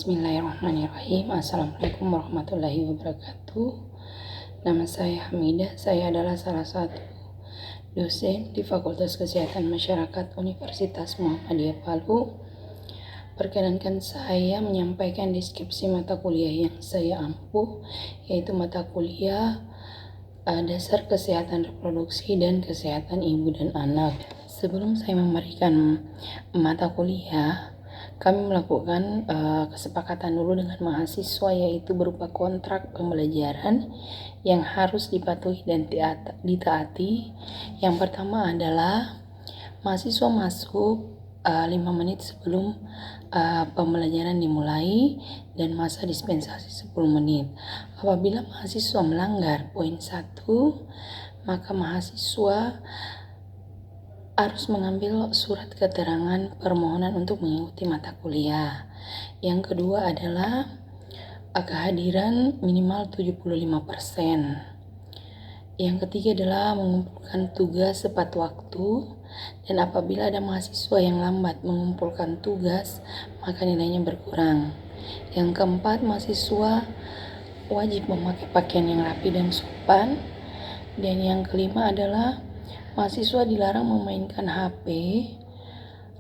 Bismillahirrahmanirrahim. Assalamualaikum warahmatullahi wabarakatuh. Nama saya Hamidah. Saya adalah salah satu dosen di Fakultas Kesehatan Masyarakat Universitas Muhammadiyah Palu. Perkenankan saya menyampaikan deskripsi mata kuliah yang saya ampuh, yaitu mata kuliah dasar kesehatan reproduksi dan kesehatan ibu dan anak. Sebelum saya memberikan mata kuliah, kami melakukan kesepakatan dulu dengan mahasiswa, yaitu berupa kontrak pembelajaran yang harus dipatuhi dan ditaati. Yang pertama adalah mahasiswa masuk 5 menit sebelum pembelajaran dimulai dan masa dispensasi 10 menit. Apabila mahasiswa melanggar poin 1, maka mahasiswa harus mengambil surat keterangan permohonan untuk mengikuti mata kuliah. Yang kedua adalah kehadiran minimal 75%. Yang ketiga adalah mengumpulkan tugas tepat waktu, dan apabila ada mahasiswa yang lambat mengumpulkan tugas, maka nilainya berkurang. Yang keempat, mahasiswa wajib memakai pakaian yang rapi dan sopan. Dan yang kelima adalah mahasiswa dilarang memainkan HP,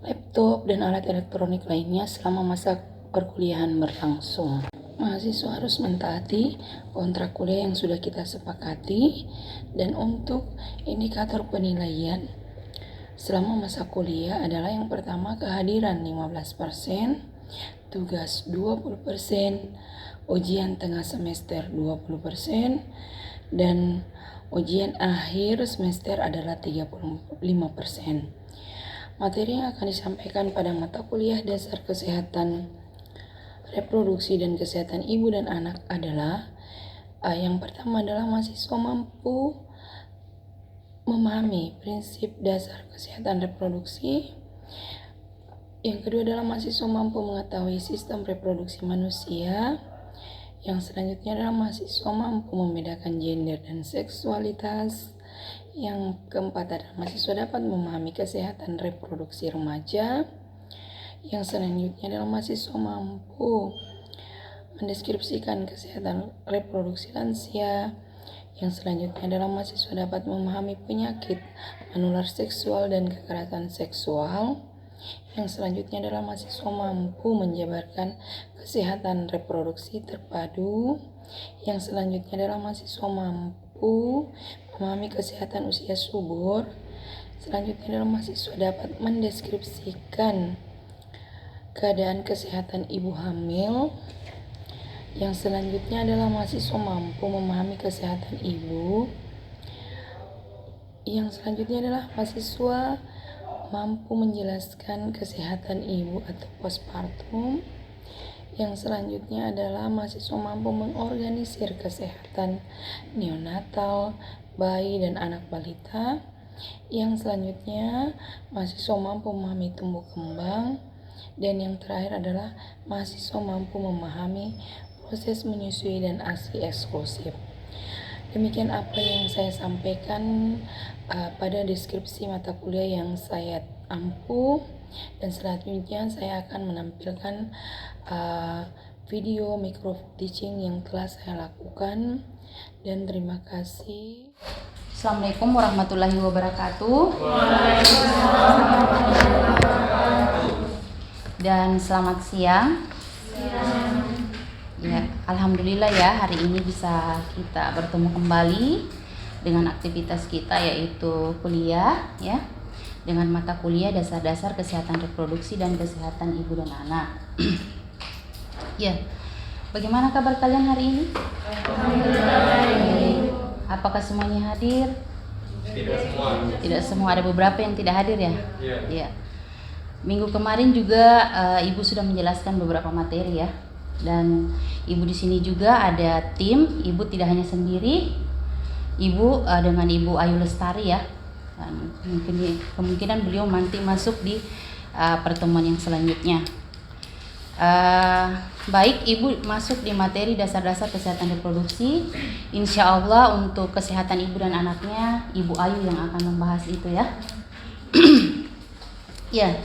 laptop, dan alat elektronik lainnya selama masa perkuliahan berlangsung. Mahasiswa harus mentaati kontrak kuliah yang sudah kita sepakati. Dan untuk indikator penilaian selama masa kuliah adalah yang pertama, kehadiran 15%, tugas 20%, ujian tengah semester 20%, dan ujian akhir semester adalah 35%. Materi yang akan disampaikan pada mata kuliah dasar kesehatan reproduksi dan kesehatan ibu dan anak adalah yang pertama adalah mahasiswa mampu memahami prinsip dasar kesehatan reproduksi. Yang kedua adalah mahasiswa mampu mengetahui sistem reproduksi manusia. Yang selanjutnya adalah mahasiswa mampu membedakan gender dan seksualitas. Yang keempat adalah mahasiswa dapat memahami kesehatan reproduksi remaja. Yang selanjutnya adalah mahasiswa mampu mendeskripsikan kesehatan reproduksi lansia. Yang selanjutnya adalah mahasiswa dapat memahami penyakit menular seksual dan kekerasan seksual. Yang selanjutnya adalah mahasiswa mampu menjabarkan kesehatan reproduksi terpadu. Yang selanjutnya adalah mahasiswa mampu memahami kesehatan usia subur. Selanjutnya adalah mahasiswa dapat mendeskripsikan keadaan kesehatan ibu hamil. Yang selanjutnya adalah mahasiswa mampu memahami kesehatan ibu. Yang selanjutnya adalah mahasiswa mampu menjelaskan kesehatan ibu atau postpartum. Yang selanjutnya adalah mahasiswa mampu mengorganisir kesehatan neonatal, bayi dan anak balita. Yang selanjutnya mahasiswa mampu memahami tumbuh kembang. Dan yang terakhir adalah mahasiswa mampu memahami proses menyusui dan ASI eksklusif. Demikian apa yang saya sampaikan pada deskripsi mata kuliah yang saya ampuh, dan selanjutnya saya akan menampilkan video micro teaching yang telah saya lakukan. Dan terima kasih. Assalamualaikum warahmatullahi wabarakatuh. Dan selamat siang. Ya, alhamdulillah ya, hari ini bisa kita bertemu kembali dengan aktivitas kita, yaitu kuliah ya, dengan mata kuliah dasar-dasar kesehatan reproduksi dan kesehatan ibu dan anak. Ya, bagaimana kabar kalian hari ini? Apakah semuanya hadir? Tidak semua, ada beberapa yang tidak hadir ya. Ya. Minggu kemarin juga ibu sudah menjelaskan beberapa materi ya. Dan ibu di sini juga ada tim. Ibu tidak hanya sendiri. Ibu dengan Ibu Ayu Lestari ya. Dan kemungkinan beliau nanti masuk di pertemuan yang selanjutnya. Baik, ibu masuk di materi dasar-dasar kesehatan reproduksi. Insya Allah untuk kesehatan ibu dan anaknya, Ibu Ayu yang akan membahas itu ya. Ya,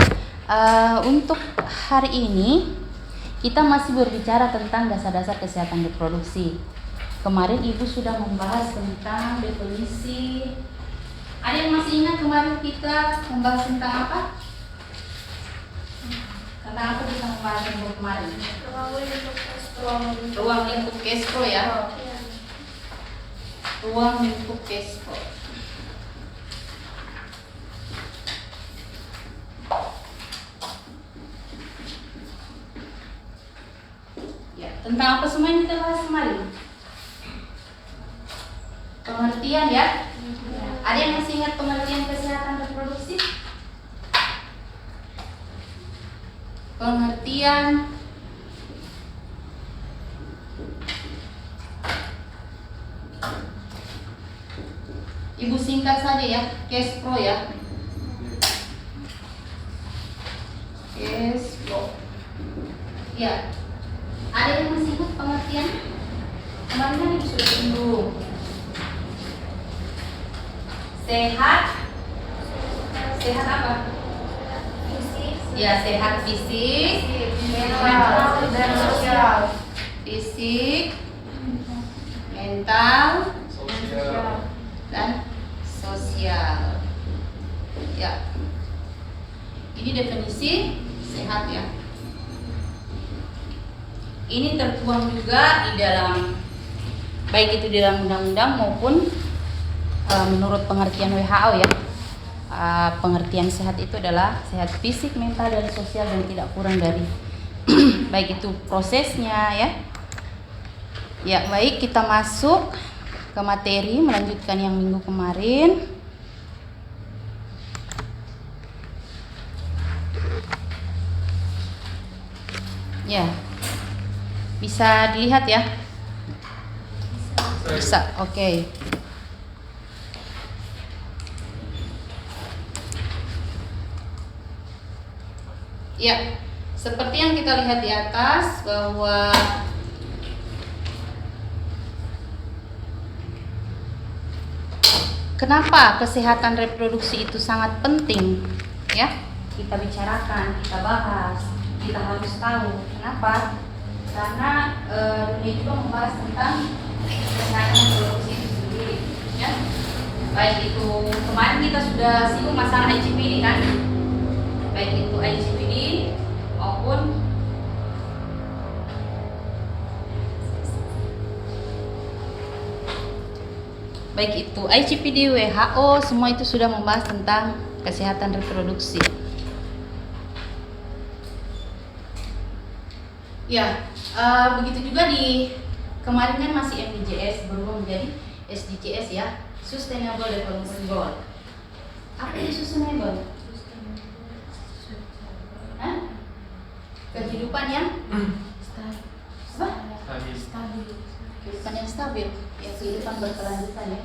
untuk hari ini Kita masih berbicara tentang dasar-dasar kesehatan reproduksi. Kemarin Ibu sudah membahas tentang definisi. Ada yang masih ingat kemarin kita membahas tentang apa? Tentang apa kita membahas minggu kemarin? Ruang lingkup Kesko ya. Ruang lingkup Kesko. Ya, tentang apa semua yang kita bahas kemarin? Pengertian ya. Ada yang masih ingat pengertian kesehatan reproduksi? Pengertian Ibu singkat saja ya, Kesko ya. Kesko. Ya. Ada yang masih ingat pengertian? Kemarin kan Ibu sudah singgung. Sehat. Sehat apa? Ya, sehat fisik, mental, dan sosial. Fisik, mental, dan sosial. Ya. Ini definisi sehat ya. Ini tertuang juga di dalam, baik itu di dalam undang-undang maupun menurut pengertian WHO ya. Pengertian sehat itu adalah sehat fisik, mental, dan sosial dan tidak kurang dari baik itu prosesnya ya. Ya, baik, kita masuk ke materi melanjutkan yang minggu kemarin. Ya. Bisa dilihat ya? Bisa. Oke. Ya, seperti yang kita lihat di atas bahwa kenapa kesehatan reproduksi itu sangat penting ya? Kita bicarakan, kita bahas, kita harus tahu. Kenapa? Karena dunia juga membahas tentang kesehatan reproduksi itu sendiri ya. Baik itu kemarin kita sudah singgung masalah IGPD kan? Baik itu IGPD maupun baik itu IGPD, WHO, semua itu sudah membahas tentang kesehatan reproduksi. Ya, begitu juga di kemarin kan masih MDGs berubah menjadi SDGs ya, Sustainable Development Goal. Apa itu sustainable? Hah? Kehidupan yang kehidupan yang stabil ya, kehidupan berkelanjutan ya.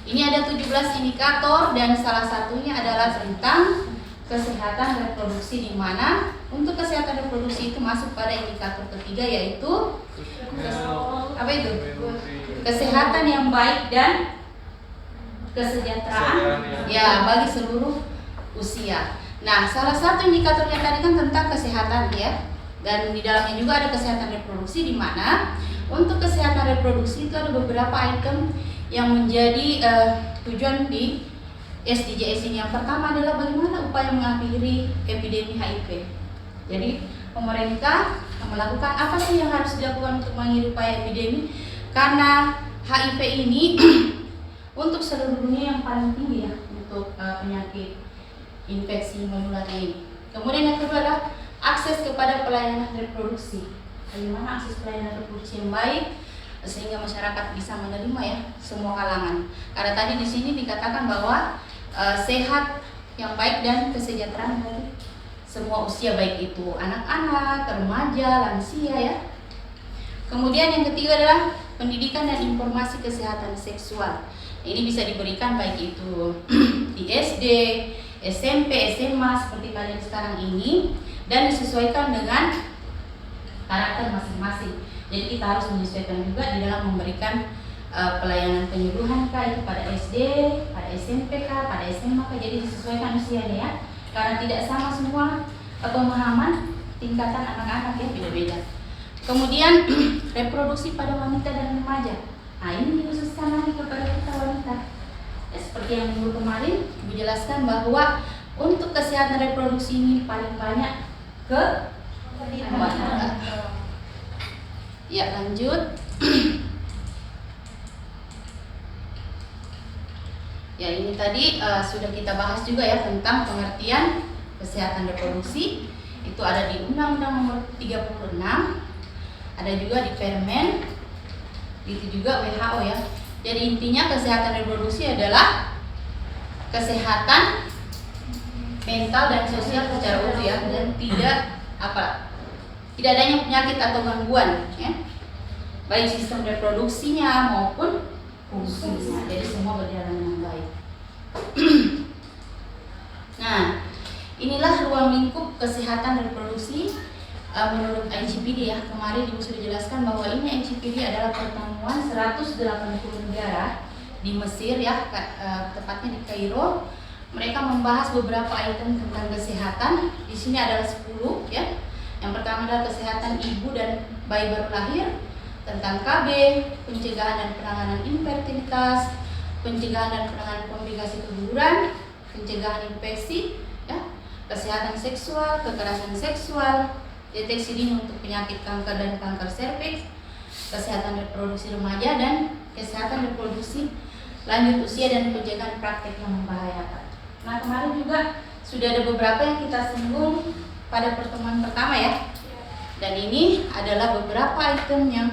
Ini ada 17 indikator dan salah satunya adalah tentang kesehatan reproduksi, di mana untuk kesehatan reproduksi itu masuk pada indikator ketiga, yaitu apa itu? Kesehatan yang baik dan kesejahteraan ya bagi seluruh usia. Nah, salah satu indikatornya tadi kan tentang kesehatan ya, dan di dalamnya juga ada kesehatan reproduksi, di mana untuk kesehatan reproduksi itu ada beberapa item yang menjadi tujuan di SDGs ini. Yang pertama adalah bagaimana upaya mengakhiri epidemi HIV. Jadi pemerintah melakukan apa sih yang harus dilakukan untuk mengakhiri upaya epidemi, karena HIV ini untuk seluruh dunia yang paling tinggi ya untuk penyakit infeksi menular ini. Kemudian yang kedua adalah akses kepada pelayanan reproduksi. Bagaimana akses pelayanan reproduksi yang baik sehingga masyarakat bisa menerima ya semua kalangan. Karena tadi di sini dikatakan bahwa sehat yang baik dan kesejahteraan bagi semua usia, baik itu anak-anak, remaja, lansia ya. Kemudian yang ketiga adalah pendidikan dan informasi kesehatan seksual. Ini bisa diberikan baik itu di SD, SMP, SMA seperti kalian sekarang ini, dan disesuaikan dengan karakter masing-masing. Jadi kita harus menyesuaikan juga di dalam memberikan pelayanan penyuluhan kah itu pada SD, pada SMP kah, pada SMA kah, jadi disesuaikan usianya ya. Karena tidak sama semua pemahaman tingkatan anak-anak ya, beda-beda. Kemudian reproduksi pada wanita dan remaja. Nah, ini dikhususkan lagi kepada kita wanita. Ya, seperti yang minggu kemarin Ibu jelaskan bahwa untuk kesehatan reproduksi ini paling banyak ke wanita. Ya, lanjut. Ya, ini tadi sudah kita bahas juga ya tentang pengertian kesehatan reproduksi. Itu ada di Undang-Undang Nomor 36, ada juga di Permen, itu juga WHO ya. Jadi intinya kesehatan reproduksi adalah kesehatan mental dan sosial secara utuh ya, dan tidak adanya penyakit atau gangguan ya, baik sistem reproduksinya maupun fungsinya. Jadi semua berjalan dengan baik. Nah, inilah ruang lingkup kesehatan reproduksi menurut ICPD ya. Kemarin Ibu sudah jelaskan bahwa ini ICPD adalah pertemuan 180 negara di Mesir ya, tepatnya di Kairo. Mereka membahas beberapa item tentang kesehatan. Di sini adalah 10 ya. Yang pertama adalah kesehatan ibu dan bayi baru lahir, tentang KB, pencegahan dan penanganan infertilitas, pencegahan dan penanganan komplikasi keguguran, pencegahan infeksi, ya, kesehatan seksual, kekerasan seksual, deteksi dini untuk penyakit kanker dan kanker serviks, kesehatan reproduksi remaja, dan kesehatan reproduksi lanjut usia dan pencegahan praktek yang membahayakan. Nah, kemarin juga sudah ada beberapa yang kita singgung pada pertemuan pertama ya. Dan ini adalah beberapa item yang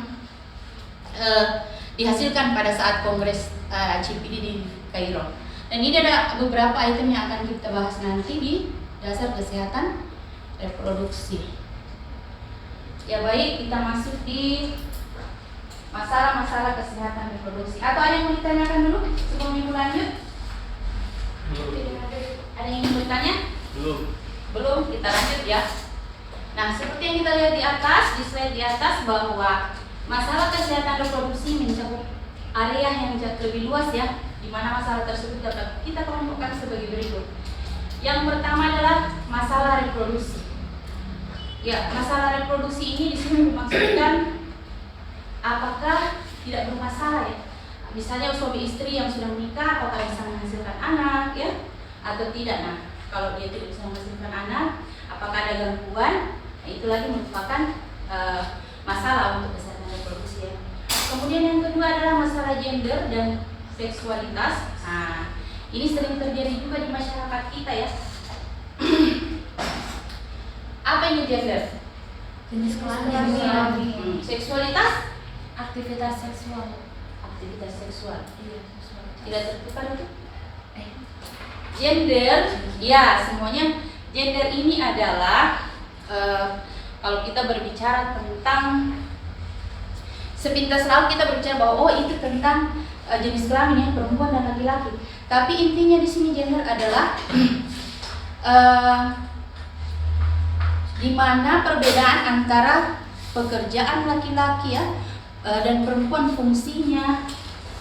dihasilkan pada saat kongres ICPD di Kairo. Dan ini ada beberapa item yang akan kita bahas nanti di dasar kesehatan reproduksi. Ya baik, kita masuk di masalah-masalah kesehatan reproduksi. Atau ada yang mau ditanyakan dulu sebelum Ibu lanjut? Ada yang ingin bertanya? Belum, kita lanjut ya. Nah, seperti yang kita lihat di atas, di slide di atas, bahwa masalah kesehatan reproduksi mencakup area yang lebih luas ya, di mana masalah tersebut dapat kita kelompokkan sebagai berikut. Yang pertama adalah masalah reproduksi. Ya, masalah reproduksi ini di sini dimaksudkan apakah tidak bermasalah ya. Misalnya suami istri yang sudah menikah, apakah bisa menghasilkan anak ya, atau tidak. Nah, kalau dia tidak bisa menghasilkan anak, apakah ada gangguan? Nah, itu lagi merupakan masalah untuk kesehatan reproduksi ya. Kemudian yang kedua adalah masalah gender dan seksualitas. Nah, ini sering terjadi juga di masyarakat kita ya. Apa ini gender? Jenis kelamin. Seksualitas? Aktivitas seksual. Aktivitas seksual. Iya, seksual. Tidak tertukar itu? Gender, ya semuanya. Gender ini adalah kalau kita berbicara tentang sepintas laut kita berbicara bahwa oh itu tentang jenis kelamin ya, perempuan dan laki-laki. Tapi intinya di sini gender adalah di mana perbedaan antara pekerjaan laki-laki ya dan perempuan fungsinya,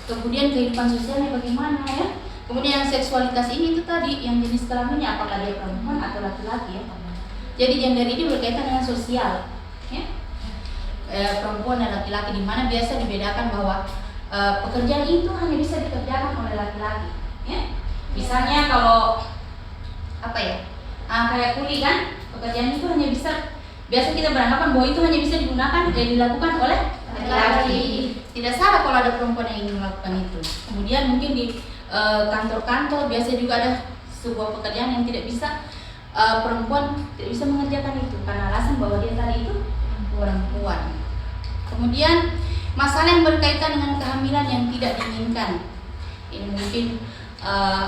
kemudian kehidupan sosialnya bagaimana ya. Kemudian yang seksualitas ini itu tadi yang jenis kelaminnya apakah dia perempuan atau laki-laki ya. Jadi gender ini berkaitan dengan sosial ya. Perempuan dan laki-laki, di mana biasa dibedakan bahwa pekerjaan itu hanya bisa dikerjakan oleh laki-laki ya. Misalnya kalau apa ya, kayak kuli kan, pekerjaan itu hanya bisa, biasa kita beranggapan bahwa itu hanya bisa digunakan dan dilakukan oleh laki-laki. Tidak salah kalau ada perempuan yang ingin melakukan itu. Kemudian mungkin di kantor-kantor biasa juga ada sebuah pekerjaan yang tidak bisa perempuan tidak bisa mengerjakan itu karena alasan bahwa dia tadi itu perempuan. Kemudian masalah yang berkaitan dengan kehamilan yang tidak diinginkan. Ini mungkin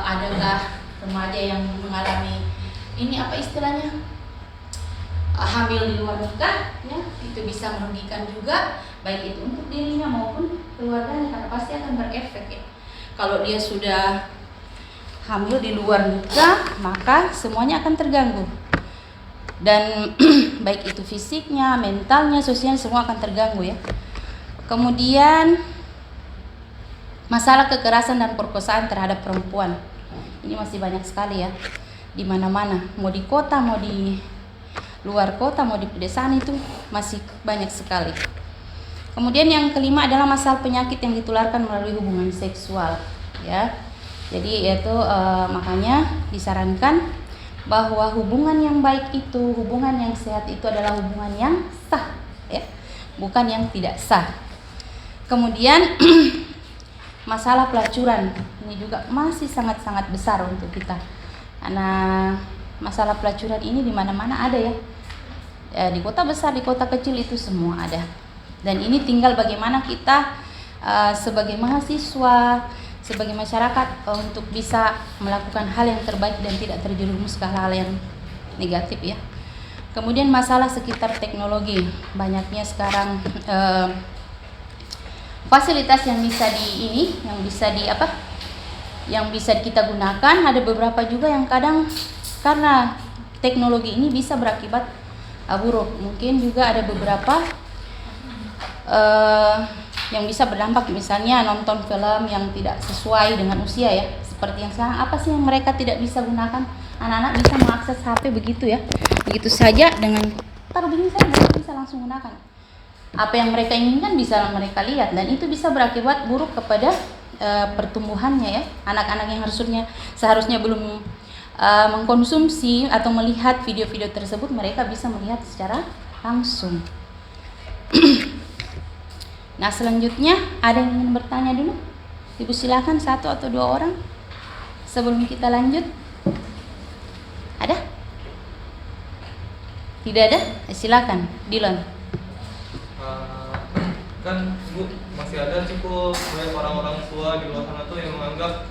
adakah remaja yang mengalami ini apa istilahnya hamil di luar nikah ya, itu bisa merugikan juga baik itu untuk dirinya maupun keluarganya karena pasti akan berefek ya. Kalau dia sudah hamil di luar nikah, maka semuanya akan terganggu. Dan baik itu fisiknya, mentalnya, sosialnya semua akan terganggu ya. Kemudian masalah kekerasan dan perkosaan terhadap perempuan. Ini masih banyak sekali ya. Di mana-mana, mau di kota, mau di luar kota mau di pedesaan itu masih banyak sekali. Kemudian yang kelima adalah masalah penyakit yang ditularkan melalui hubungan seksual, ya. Jadi yaitu makanya disarankan bahwa hubungan yang baik itu, hubungan yang sehat itu adalah hubungan yang sah, ya, bukan yang tidak sah. Kemudian masalah pelacuran ini juga masih sangat-sangat besar untuk kita, karena masalah pelacuran ini di mana-mana ada, ya. Di kota besar, di kota kecil itu semua ada. Dan ini tinggal bagaimana kita sebagai mahasiswa, sebagai masyarakat untuk bisa melakukan hal yang terbaik dan tidak terjerumus ke hal-hal yang negatif, ya. Kemudian masalah sekitar teknologi, banyaknya sekarang fasilitas yang bisa yang bisa kita gunakan. Ada beberapa juga yang kadang karena teknologi ini bisa berakibat buruk. Mungkin juga ada beberapa yang bisa berdampak, misalnya nonton film yang tidak sesuai dengan usia, ya. Seperti yang sekarang, apa sih yang mereka tidak bisa gunakan? Anak-anak bisa mengakses HP begitu, ya. Begitu saja dengan taruh begini saja bisa langsung gunakan. Apa yang mereka inginkan bisa mereka lihat, dan itu bisa berakibat buruk kepada pertumbuhannya, ya. Anak-anak yang seharusnya belum mengkonsumsi atau melihat video-video tersebut, mereka bisa melihat secara langsung. Nah, selanjutnya ada yang ingin bertanya dulu? Ibu silakan, 1 atau 2 orang sebelum kita lanjut. Ada? Tidak ada? Silakan, Dilon. Kan Bu, masih ada cukup banyak orang-orang tua di luar sana tuh yang menganggap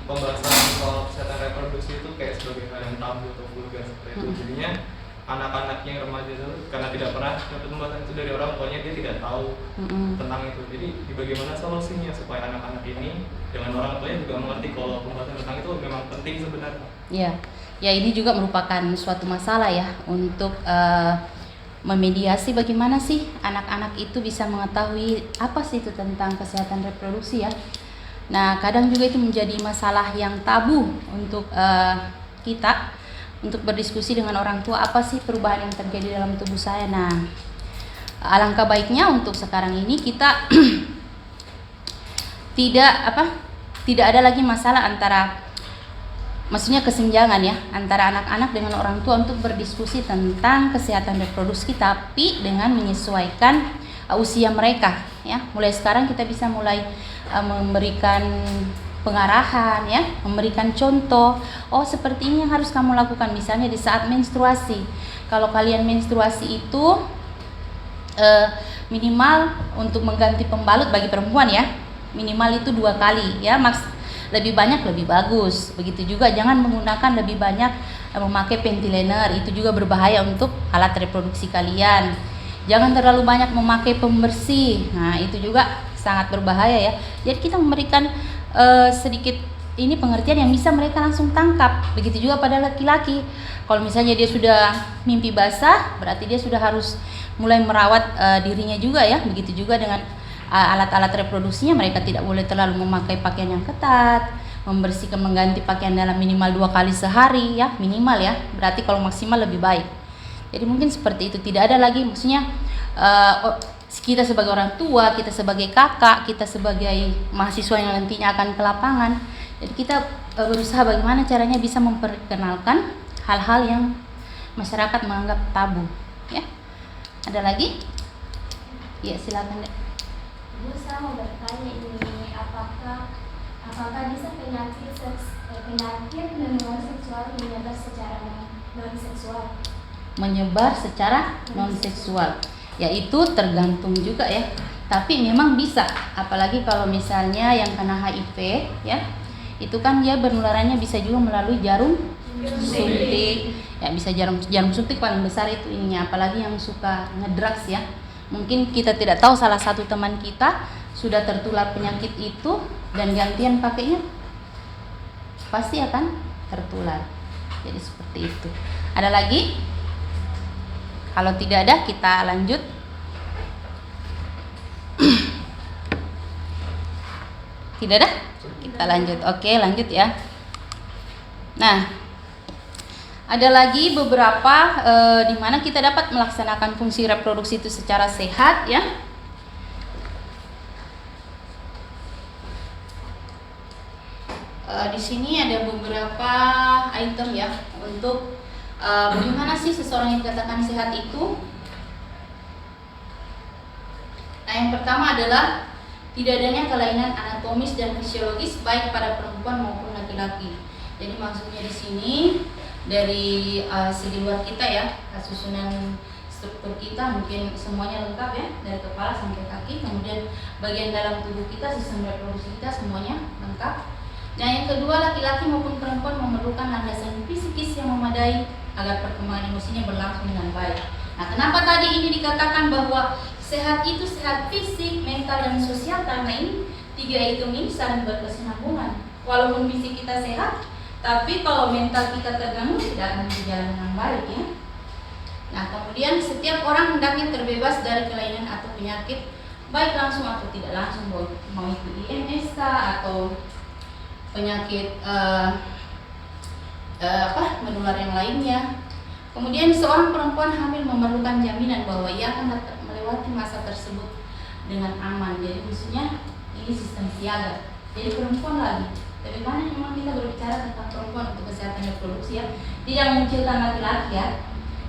pembahasan soal kesehatan reproduksi itu kayak sebagai hal yang tabu atau vulgar seperti itu. Jadinya anak-anaknya yang remaja itu karena tidak pernah dapat pembahasan itu dari orang tuanya, dia tidak tahu tentang itu. Jadi bagaimana solusinya supaya anak-anak ini dengan orang tuanya juga mengerti kalau pembahasan tentang itu memang penting sebenarnya. Ya, ini juga merupakan suatu masalah, ya, untuk memediasi bagaimana sih anak-anak itu bisa mengetahui apa sih itu tentang kesehatan reproduksi, ya. Nah, kadang juga itu menjadi masalah yang tabu untuk kita untuk berdiskusi dengan orang tua, apa sih perubahan yang terjadi dalam tubuh saya. Nah, alangkah baiknya untuk sekarang ini kita tidak ada lagi masalah maksudnya kesenjangan, ya, antara anak-anak dengan orang tua untuk berdiskusi tentang kesehatan reproduksi, tapi dengan menyesuaikan usia mereka, ya. Mulai sekarang kita bisa mulai memberikan pengarahan, ya, memberikan contoh. Oh, seperti ini yang harus kamu lakukan, misalnya di saat menstruasi. Kalau kalian menstruasi itu minimal untuk mengganti pembalut bagi perempuan, ya, minimal itu 2 kali, ya. Lebih banyak lebih bagus. Begitu juga jangan menggunakan lebih banyak memakai panty liner, itu juga berbahaya untuk alat reproduksi kalian. Jangan terlalu banyak memakai pembersih, nah itu juga sangat berbahaya, ya. Jadi kita memberikan sedikit ini pengertian yang bisa mereka langsung tangkap. Begitu juga pada laki-laki, kalau misalnya dia sudah mimpi basah, berarti dia sudah harus mulai merawat dirinya juga, ya. Begitu juga dengan alat-alat reproduksinya, mereka tidak boleh terlalu memakai pakaian yang ketat, membersihkan, mengganti pakaian dalam minimal 2 kali sehari, ya, minimal, ya. Berarti kalau maksimal lebih baik. Jadi mungkin seperti itu, tidak ada lagi, maksudnya kita sebagai orang tua, kita sebagai kakak, kita sebagai mahasiswa yang nantinya akan ke lapangan, jadi kita berusaha bagaimana caranya bisa memperkenalkan hal-hal yang masyarakat menganggap tabu, ya. Ada lagi? Ya, silakan, Dek. Bu, saya mau bertanya ini, apakah bisa penyakit menyebar seksual menyebar secara non-seksual, yaitu tergantung juga, ya. Tapi memang bisa, apalagi kalau misalnya yang kena HIV, ya, itu kan dia penularannya bisa juga melalui jarum suntik, ya, bisa jarum suntik paling besar itu ininya, apalagi yang suka ngedrugs, ya. Mungkin kita tidak tahu salah satu teman kita sudah tertular penyakit itu dan gantian pakainya, pasti akan tertular. Jadi seperti itu. Ada lagi? Kalau tidak ada, kita lanjut. Tidak ada? Kita lanjut. Oke, lanjut, ya. Nah, Ada lagi beberapa di mana kita dapat melaksanakan fungsi reproduksi itu secara sehat ya. Di sini ada beberapa item ya untuk bagaimana sih seseorang yang dikatakan sehat itu. Nah, yang pertama adalah tidak adanya kelainan anatomis dan fisiologis baik pada perempuan maupun laki-laki. Jadi maksudnya di sini dari segi luar kita ya, susunan struktur kita mungkin semuanya lengkap ya, dari kepala sampai kaki. Kemudian bagian dalam tubuh kita, sistem reproduksi kita semuanya lengkap. Nah, yang kedua, laki-laki maupun perempuan memerlukan landasan fisikis yang memadai agar perkembangan emosinya berlangsung dengan baik. Nah, kenapa tadi ini dikatakan bahwa sehat itu sehat fisik, mental, dan sosial? Karena ini 3 item ini saling berkesinambungan. Walaupun fisik kita sehat, tapi kalau mental kita terganggu tidak akan berjalan dengan baik ya. Nah, kemudian setiap orang hendaknya terbebas dari kelainan atau penyakit, baik langsung atau tidak langsung, mau itu IMSK atau penyakit menular yang lainnya. Kemudian seorang perempuan hamil memerlukan jaminan bahwa ia akan dapat melewati masa tersebut dengan aman. Jadi khususnya ini sistem siaga. Jadi perempuan lagi. Lebih banyak memang kita berbicara tentang perempuan untuk kesehatan reproduksi ya. Tidak mengucilkan laki-laki ya.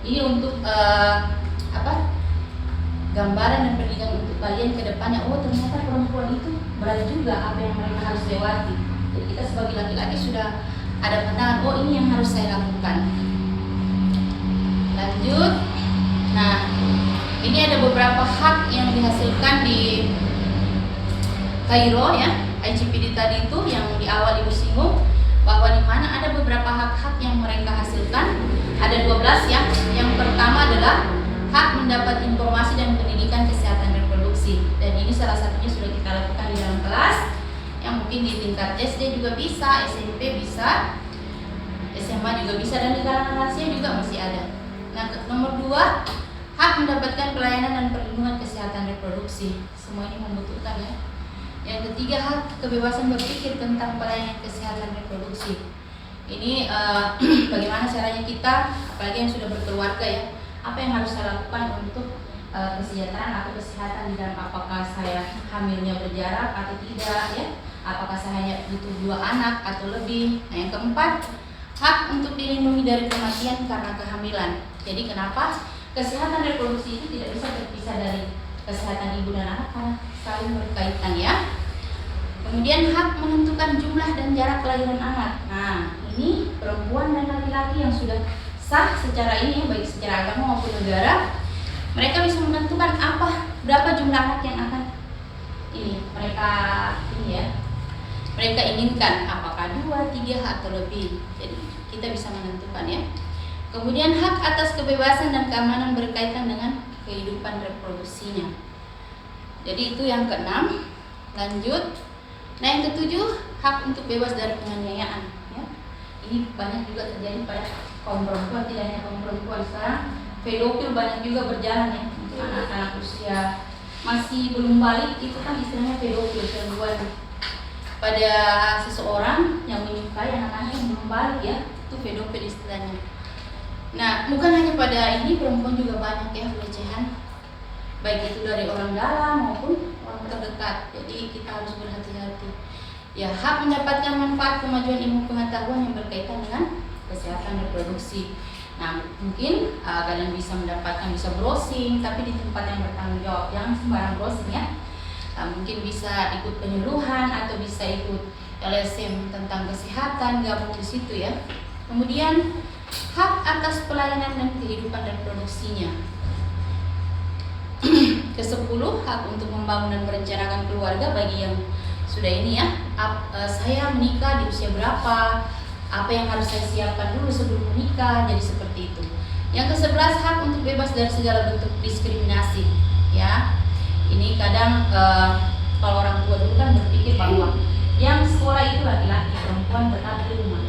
Ini untuk gambaran dan pendidikan untuk kalian ke depannya. Oh, ternyata perempuan itu berat juga apa yang mereka harus lewati. Jadi kita sebagai laki-laki sudah ada pandangan, oh ini yang harus saya lakukan. Lanjut. Nah, ini ada beberapa hak yang dihasilkan di Kairo ya. IGPD tadi itu yang di awal Ibu singgung bahwa di mana ada beberapa hak-hak yang mereka hasilkan. Ada 12 ya. Yang pertama adalah hak mendapat informasi dan pendidikan kesehatan reproduksi. Dan ini salah satunya sudah kita lakukan di dalam kelas. Yang mungkin di tingkat SD juga bisa, SMP bisa, SMA juga bisa, dan di kalangan lansia juga masih ada. Nah, nomor 2, hak mendapatkan pelayanan dan perlindungan kesehatan reproduksi. Semua ini membutuhkan ya. Yang ketiga, hak kebebasan berpikir tentang pelayanan kesehatan reproduksi. Ini bagaimana caranya kita, apalagi yang sudah berkeluarga ya, apa yang harus saya lakukan untuk kesejahteraan atau kesehatan di dalam, apakah saya hamilnya berjarak atau tidak ya, apakah saya hanya butuh 2 anak atau lebih. Nah, yang keempat, hak untuk dilindungi dari kematian karena kehamilan. Jadi kenapa kesehatan reproduksi itu tidak bisa terpisah dari kesehatan ibu dan anak karena saling berkaitan ya. Kemudian hak menentukan jumlah dan jarak kelahiran anak. Nah, ini perempuan dan laki-laki yang sudah sah secara ini baik secara agama maupun negara, mereka bisa menentukan berapa jumlah anak yang akan mereka inginkan, apakah 2, 3 atau lebih. Jadi kita bisa menentukan ya. Kemudian hak atas kebebasan dan keamanan berkaitan dengan kehidupan reproduksinya. Jadi itu yang ke-6. Lanjut. Nah, yang ke-7, hak untuk bebas dari penganiayaan ya. Ini banyak juga terjadi pada kaum perempuan, tidak hanya kaum perempuan. Sekarang pedofil banyak juga berjalan ya, untuk anak-anak usia masih belum balik, itu kan istilahnya pedofil, gangguan pada seseorang yang menyukai anak-anak yang belum balik ya, itu pedofil istilahnya. Nah, bukan hanya pada ini, perempuan juga banyak ya pelecehan, baik itu dari orang dalam maupun orang terdekat. Jadi kita harus berhati-hati. Ya, hak mendapatkan manfaat kemajuan ilmu pengetahuan yang berkaitan dengan kesehatan reproduksi. Nah, mungkin kalian bisa browsing, tapi di tempat yang bertanggung jawab, jangan sembarang browsing ya. Mungkin bisa ikut penyuluhan atau bisa ikut LSM tentang kesehatan, gabung di situ ya. Kemudian hak atas pelayanan dan kehidupan reproduksinya. Ke-10, hak untuk membangun dan merencanakan keluarga bagi yang sudah ini ya. Saya menikah di usia berapa? Apa yang harus saya siapkan dulu sebelum menikah? Jadi seperti itu. Yang ke-11, hak untuk bebas dari segala bentuk diskriminasi ya. Ini kadang kalau orang tua dulu kan berpikir bahwa yang sekolah itu laki-laki, perempuan tetap di rumah.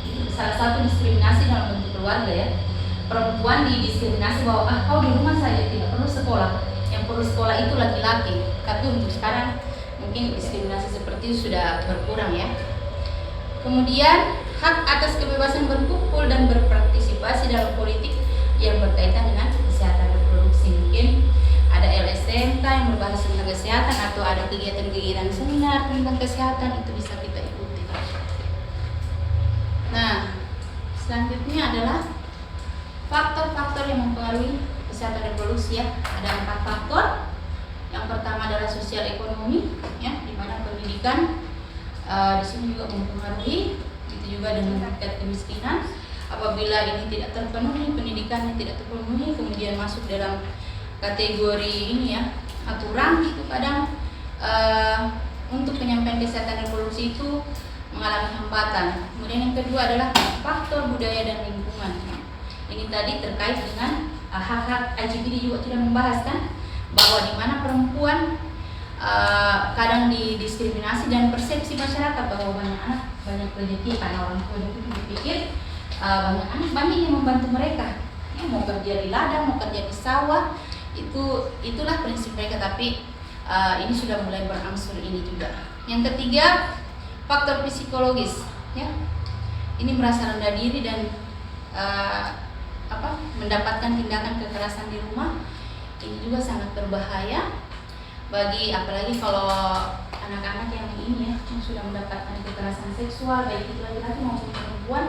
Itu salah satu diskriminasi dalam bentuk keluarga ya. Perempuan didiskriminasi bahwa kau di rumah saja, tidak perlu sekolah. Yang perlu sekolah itu laki-laki. Tapi untuk sekarang mungkin diskriminasi seperti itu sudah berkurang ya. Kemudian hak atas kebebasan berkumpul dan berpartisipasi dalam politik yang berkaitan dengan kesehatan reproduksi. Mungkin ada LSMK yang berbahas tentang kesehatan atau ada kegiatan-kegiatan seminar tentang kesehatan, itu bisa kita ikuti. Nah, selanjutnya adalah faktor-faktor yang mempengaruhi kesehatan reproduksi ya. Ada 4 faktor. Yang pertama adalah sosial ekonomi ya, di mana pendidikan di sini juga mempengaruhi, itu juga dengan tingkat kemiskinan. Apabila ini tidak terpenuhi, pendidikannya tidak terpenuhi, kemudian masuk dalam kategori ini ya, aturan itu kadang untuk penyampaian kesehatan reproduksi itu mengalami hambatan. Kemudian yang kedua adalah faktor budaya dan lingkungan. Ini tadi terkait dengan hak-hak LGBT juga tidak membahas kan, bahwa di mana perempuan kadang didiskriminasi dan persepsi masyarakat bahwa banyak anak banyak rezeki, karena orang tua itu berpikir banyak anak banyak yang membantu mereka ya, mau kerja di ladang, mau kerja di sawah, itulah prinsip mereka. Tapi ini sudah mulai berangsur ini juga. Yang ketiga, faktor psikologis ya, ini merasa rendah diri dan mendapatkan tindakan kekerasan di rumah. Ini juga sangat berbahaya bagi, apalagi kalau anak-anak yang ini ya, yang sudah mendapatkan kekerasan seksual, baik itu laki-laki maupun perempuan,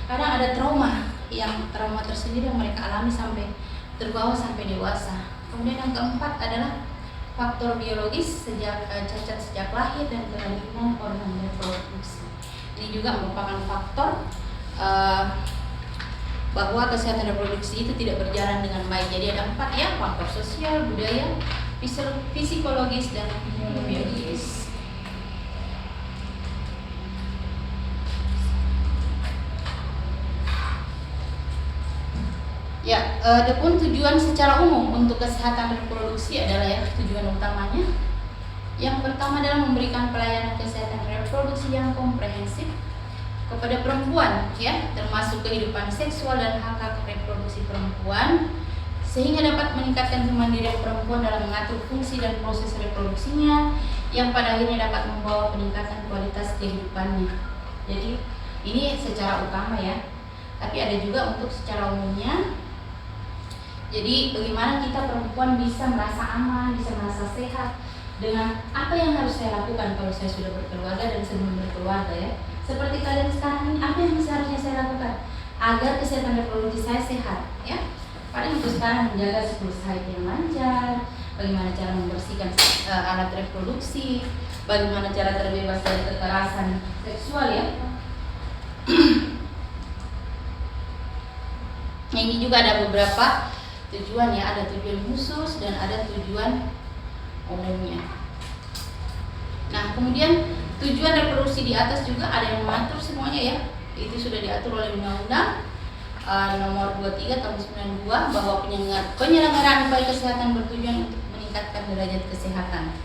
kadang ada trauma tersendiri yang mereka alami sampai terbawa sampai dewasa. Kemudian yang keempat adalah faktor biologis, cacat sejak lahir dan kelainan organ reproduksi. Ini juga merupakan faktor bahwa kesehatan reproduksi itu tidak berjalan dengan baik. Jadi ada 4 ya, faktor sosial, budaya, psikologis, dan biologis. Ya, adapun tujuan secara umum untuk kesehatan reproduksi adalah ya, tujuan utamanya. Yang pertama adalah memberikan pelayanan kesehatan reproduksi yang komprehensif kepada perempuan ya, termasuk kehidupan seksual dan hak-hak reproduksi perempuan, sehingga dapat meningkatkan kemandirian perempuan dalam mengatur fungsi dan proses reproduksinya, yang pada akhirnya dapat membawa peningkatan kualitas kehidupannya. Jadi ini secara utama ya, tapi ada juga untuk secara umumnya. Jadi bagaimana kita perempuan bisa merasa aman, bisa merasa sehat dengan apa yang harus saya lakukan kalau saya sudah berkeluarga dan sebelum berkeluarga ya. Seperti kalian sekarang ini, apa yang seharusnya saya lakukan agar kesehatan reproduksi saya sehat ya. Paling untuk sekarang menjaga siklus haid yang lancar, bagaimana cara membersihkan alat reproduksi, bagaimana cara terbebas dari kekerasan seksual ya. Ini juga ada beberapa tujuan ya, ada tujuan khusus dan ada tujuan umumnya. Nah, kemudian tujuan reproduksi di atas juga ada yang mengatur semuanya ya. Itu sudah diatur oleh Undang-Undang nomor 23 tahun 92 bahwa penyelenggaraan upaya kesehatan bertujuan untuk meningkatkan derajat kesehatan.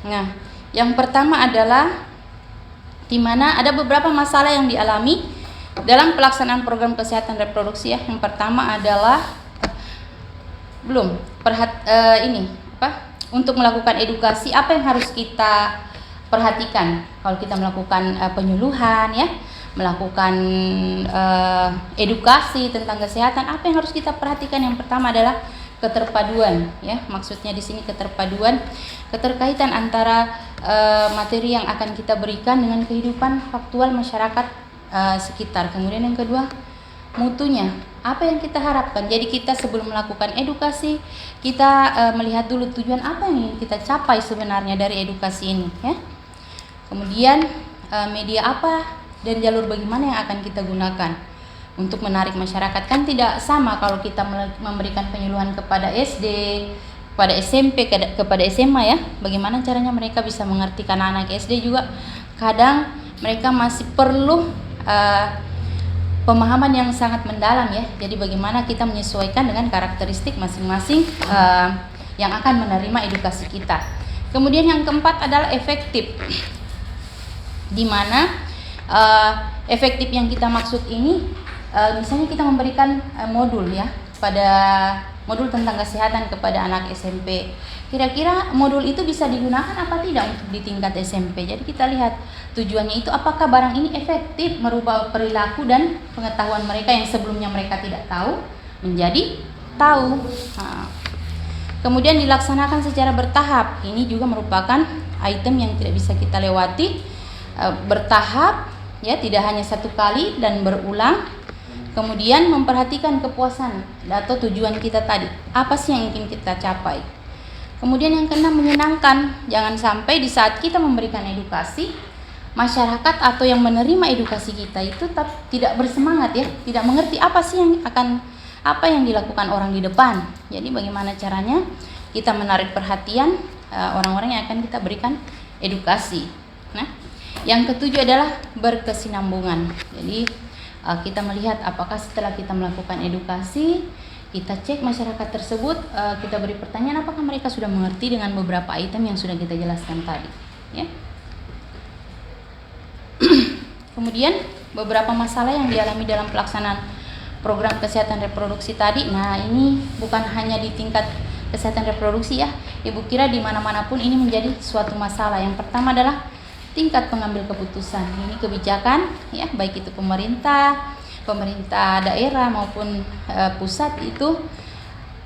Nah, yang pertama adalah di mana ada beberapa masalah yang dialami dalam pelaksanaan program kesehatan reproduksi ya. Yang pertama adalah untuk melakukan edukasi, apa yang harus kita perhatikan kalau kita melakukan penyuluhan ya, melakukan edukasi tentang kesehatan, apa yang harus kita perhatikan? Yang pertama adalah keterpaduan ya, maksudnya di sini keterpaduan, keterkaitan antara materi yang akan kita berikan dengan kehidupan faktual masyarakat sekitar. Kemudian yang kedua, mutunya, apa yang kita harapkan. Jadi kita sebelum melakukan edukasi, kita melihat dulu tujuan apa yang ingin kita capai sebenarnya dari edukasi ini ya. Kemudian media apa dan jalur bagaimana yang akan kita gunakan untuk menarik masyarakat. Kan tidak sama kalau kita memberikan penyuluhan kepada SD, kepada SMP, kepada SMA ya. Bagaimana caranya mereka bisa mengerti, karena anak SD juga kadang mereka masih perlu pemahaman yang sangat mendalam ya. Jadi bagaimana kita menyesuaikan dengan karakteristik masing-masing yang akan menerima edukasi kita. Kemudian yang keempat adalah efektif, di mana efektif yang kita maksud ini misalnya kita memberikan modul ya, pada modul tentang kesehatan kepada anak SMP. Kira-kira modul itu bisa digunakan apa tidak untuk di tingkat SMP? Jadi kita lihat tujuannya itu apakah barang ini efektif merubah perilaku dan pengetahuan mereka yang sebelumnya mereka tidak tahu menjadi tahu. Nah, kemudian dilaksanakan secara bertahap. Ini juga merupakan item yang tidak bisa kita lewati. Bertahap, ya, tidak hanya satu kali dan berulang. Kemudian memperhatikan kepuasan atau tujuan kita tadi. Apa sih yang ingin kita capai? Kemudian yang keenam, menyenangkan. Jangan sampai di saat kita memberikan edukasi, masyarakat atau yang menerima edukasi kita itu tidak bersemangat, ya, tidak mengerti apa sih apa yang dilakukan orang di depan. Jadi bagaimana caranya kita menarik perhatian orang-orang yang akan kita berikan edukasi. Nah, yang ketujuh adalah berkesinambungan. Jadi kita melihat apakah setelah kita melakukan edukasi, kita cek masyarakat tersebut, kita beri pertanyaan apakah mereka sudah mengerti dengan beberapa item yang sudah kita jelaskan tadi, ya. Kemudian beberapa masalah yang dialami dalam pelaksanaan program kesehatan reproduksi tadi. Nah, ini bukan hanya di tingkat kesehatan reproduksi, ya. Ibu kira di mana-mana pun ini menjadi suatu masalah. Yang pertama adalah tingkat pengambil keputusan. Ini kebijakan, ya, baik itu pemerintah daerah maupun pusat itu.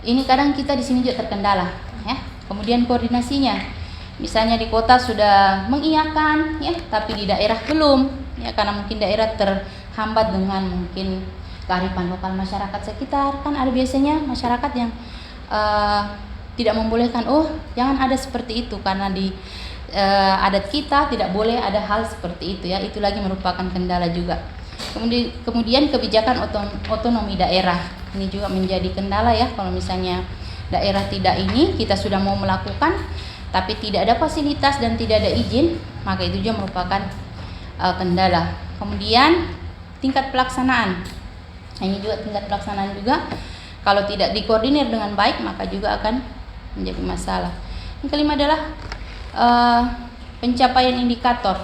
Ini kadang kita di sini juga terkendala, ya. Kemudian koordinasinya. Misalnya di kota sudah mengiyakan, ya, tapi di daerah belum, ya, karena mungkin daerah terhambat dengan mungkin kearifan lokal masyarakat sekitar. Kan ada biasanya masyarakat yang tidak membolehkan, oh jangan ada seperti itu karena di adat kita tidak boleh ada hal seperti itu, ya. Itu lagi merupakan kendala juga. Kemudian kebijakan otonomi daerah ini juga menjadi kendala, ya. Kalau misalnya daerah tidak ini, kita sudah mau melakukan tapi tidak ada fasilitas dan tidak ada izin, maka itu juga merupakan kendala. Kemudian tingkat pelaksanaan. Nah, ini juga tingkat pelaksanaan juga kalau tidak dikoordinir dengan baik maka juga akan menjadi masalah. Yang kelima adalah pencapaian indikator.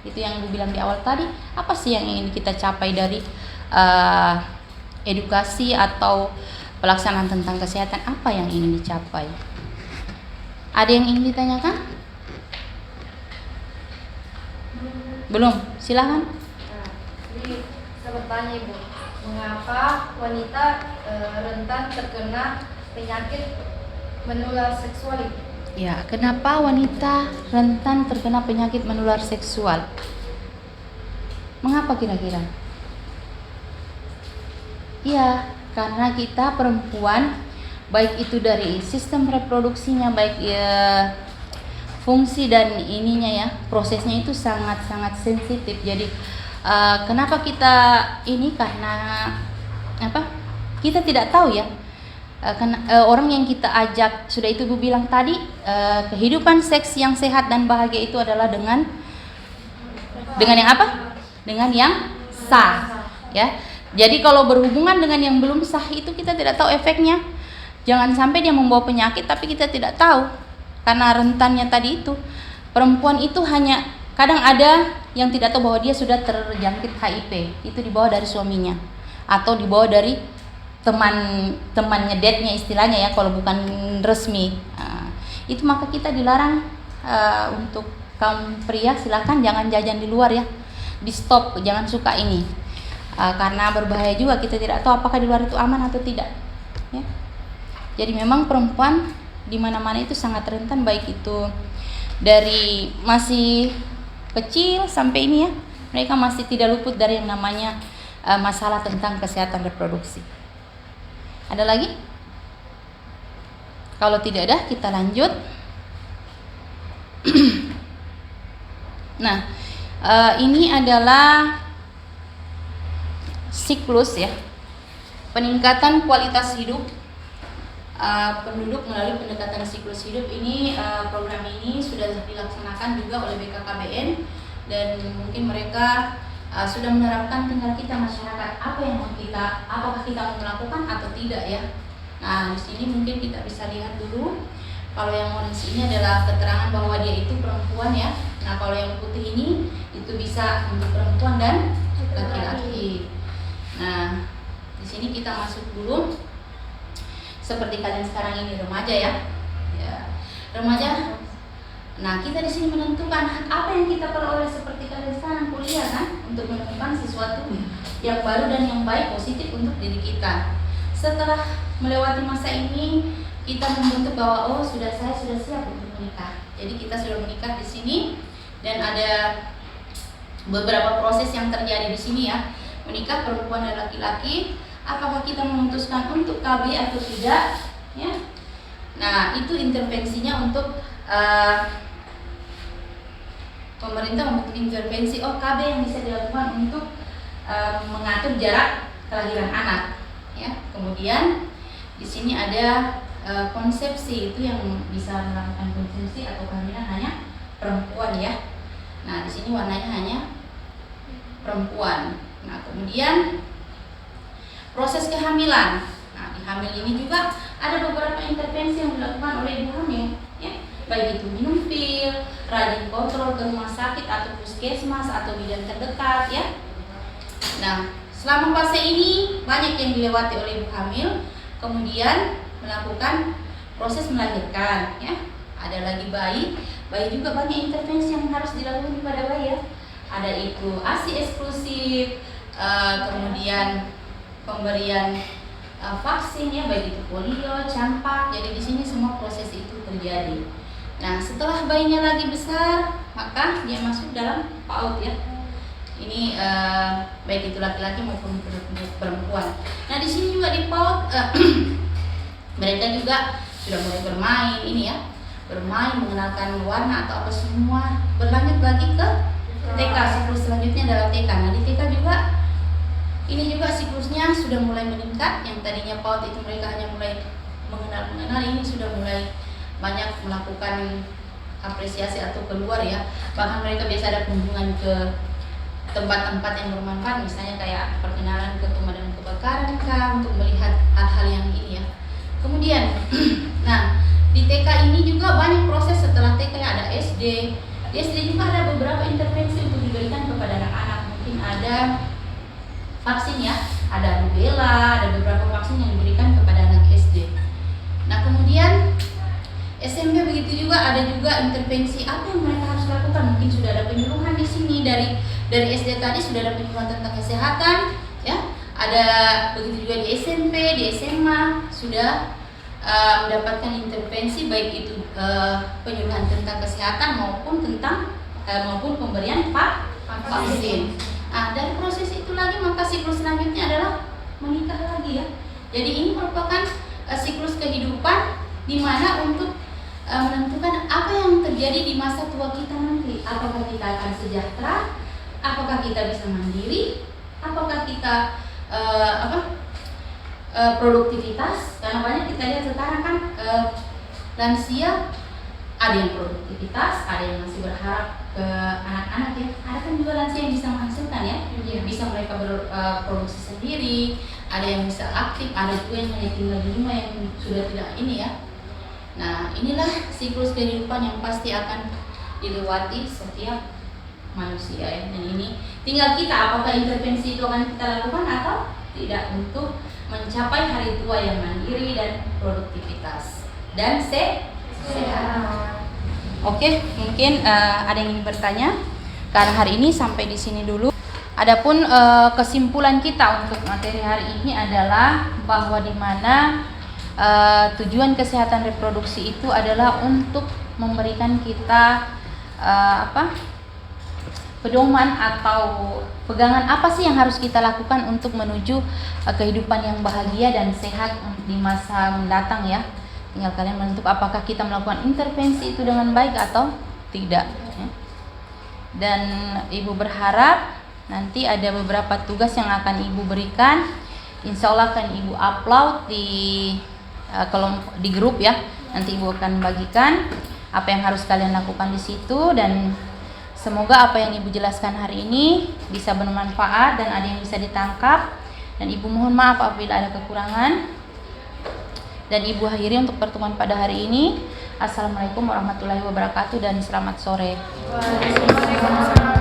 Itu yang Ibu bilang di awal tadi, apa sih yang ingin kita capai dari edukasi atau pelaksanaan tentang kesehatan, apa yang ingin dicapai? Ada yang ingin ditanyakan? Belum? Silahkan. Jadi saya bertanya, Ibu, mengapa wanita rentan terkena penyakit menular seksual itu? Ya, kenapa wanita rentan terkena penyakit menular seksual? Mengapa kira-kira? Ya, karena kita perempuan, baik itu dari sistem reproduksinya, baik ya fungsi dan ininya, ya, prosesnya itu sangat-sangat sensitif. Jadi kenapa kita ini? Karena apa? Kita tidak tahu, ya. Orang yang kita ajak, sudah itu Ibu bilang tadi, kehidupan seks yang sehat dan bahagia itu adalah dengan yang apa? Dengan yang sah, ya. Jadi kalau berhubungan dengan yang belum sah itu kita tidak tahu efeknya. Jangan sampai dia membawa penyakit tapi kita tidak tahu. Karena rentannya tadi itu, perempuan itu hanya kadang ada yang tidak tahu bahwa dia sudah terjangkit HIV, itu dibawa dari suaminya atau dibawa dari temannya, dadnya istilahnya, ya, kalau bukan resmi. Itu maka kita dilarang untuk kaum pria, silakan jangan jajan di luar, ya, di stop, jangan suka ini, karena berbahaya juga. Kita tidak tahu apakah di luar itu aman atau tidak, ya. Jadi memang perempuan di mana-mana itu sangat rentan, baik itu dari masih kecil sampai ini, ya, mereka masih tidak luput dari yang namanya masalah tentang kesehatan reproduksi. Ada lagi? Kalau tidak ada, kita lanjut. Nah, ini adalah siklus, ya, peningkatan kualitas hidup penduduk melalui pendekatan siklus hidup. Ini program ini sudah dilaksanakan juga oleh BKKBN dan mungkin mereka sudah menerapkan, tinggal kita masyarakat apakah kita mau melakukan atau tidak, ya. Nah, di sini mungkin kita bisa lihat dulu. Kalau yang orange ini adalah keterangan bahwa dia itu perempuan, ya. Nah, kalau yang putih ini itu bisa untuk perempuan dan laki-laki. Nah, di sini kita masuk dulu. seperti kalian sekarang ini remaja ya. Ya, remaja. Nah, kita di sini menentukan apa yang kita peroleh seperti kalian sekarang kuliah kan, untuk menemukan sesuatu yang baru dan yang baik positif untuk diri kita. Setelah melewati masa ini, kita membentuk bahwa oh saya sudah siap untuk menikah. Jadi kita sudah menikah di sini dan ada beberapa proses yang terjadi di sini ya. Menikah perempuan dan laki-laki, apakah kita memutuskan untuk KB atau tidak ya. Nah, itu intervensinya untuk pemerintah membentuk intervensi KB yang bisa dilakukan untuk mengatur jarak kelahiran anak ya. Kemudian di sini ada konsepsi, itu yang bisa melakukan konsepsi atau kehamilan hanya perempuan ya. Nah, di sini warnanya hanya perempuan. Nah, kemudian proses kehamilan. Nah, di hamil ini juga ada beberapa intervensi yang dilakukan oleh ibu hamil ya. Baik itu minum pil, rajin kontrol ke rumah sakit atau puskesmas atau bidan terdekat ya. Nah, selama fase ini banyak yang dilewati oleh ibu hamil, kemudian melakukan proses melahirkan ya. Ada lagi bayi juga banyak intervensi yang harus dilakukan pada bayi ya. Ada itu ASI eksklusif, kemudian pemberian vaksin ya, baik itu polio, campak. Jadi di sini semua proses itu terjadi. Nah, setelah bayinya lagi besar, maka dia masuk dalam PAUD ya. Ini baik itu laki-laki maupun perempuan. Nah, di sini juga di PAUD mereka juga sudah mulai bermain ini ya, bermain, mengenalkan warna atau apa semua. Berlanjut lagi ke TK, siklus selanjutnya adalah TK. Nah, di TK juga ini juga siklusnya sudah mulai meningkat. Yang tadinya PAUD itu mereka hanya mulai mengenal, ini sudah mulai banyak melakukan apresiasi atau keluar ya. Bahkan mereka biasa ada kunjungan ke tempat-tempat yang bermanfaat, misalnya kayak perkenalan ke pemadam kebakaran kah, untuk melihat hal-hal yang ini ya. Kemudian nah, di TK ini juga banyak proses. Setelah TK ada SD. Di SD juga ada beberapa intervensi untuk diberikan kepada anak-anak. Mungkin ada vaksin ya, ada rubella, ada beberapa vaksin yang diberikan kepada anak SD. Nah, kemudian SMP begitu juga, ada juga intervensi apa yang mereka harus lakukan. Mungkin sudah ada penyuluhan di sini dari SD tadi sudah ada penyuluhan tentang kesehatan ya. Ada begitu juga di SMP, di SMA sudah mendapatkan intervensi, baik itu penyuluhan tentang kesehatan maupun pemberian vaksin. Nah, dari proses itu lagi maka siklus selanjutnya adalah menikah lagi ya. Jadi ini merupakan siklus kehidupan di mana untuk menentukan apa yang terjadi di masa tua kita nanti. Apakah kita akan sejahtera? Apakah kita bisa mandiri? Apakah kita produktivitas? Karena banyak kita lihat sekarang kan lansia ada yang produktivitas, ada yang masih berharap ke anak-anak ya. Ada kan juga lansia yang bisa menghasilkan ya, bisa mereka berproduksi sendiri. Ada yang bisa aktif, ada juga yang hanya tinggal di rumah yang sudah tidak ini ya. Nah, inilah siklus kehidupan yang pasti akan dilewati setiap manusia ya. Dan ini tinggal kita apakah intervensi itu akan kita lakukan atau tidak untuk mencapai hari tua yang mandiri dan produktivitas dan sehat. Oke, mungkin ada yang ingin bertanya. Karena hari ini sampai di sini dulu. Adapun kesimpulan kita untuk materi hari ini adalah bahwa di mana tujuan kesehatan reproduksi itu adalah untuk memberikan kita pedoman atau pegangan apa sih yang harus kita lakukan untuk menuju kehidupan yang bahagia dan sehat di masa mendatang ya. Tinggal kalian menentukan apakah kita melakukan intervensi itu dengan baik atau tidak ya. Dan ibu berharap nanti ada beberapa tugas yang akan ibu berikan. Insya Allah akan ibu upload di grup ya. Nanti ibu akan bagikan apa yang harus kalian lakukan di situ, dan semoga apa yang ibu jelaskan hari ini bisa bermanfaat dan ada yang bisa ditangkap. Dan ibu mohon maaf apabila ada kekurangan. Dan ibu akhiri untuk pertemuan pada hari ini. Assalamualaikum warahmatullahi wabarakatuh dan selamat sore. Waalaikumsalam.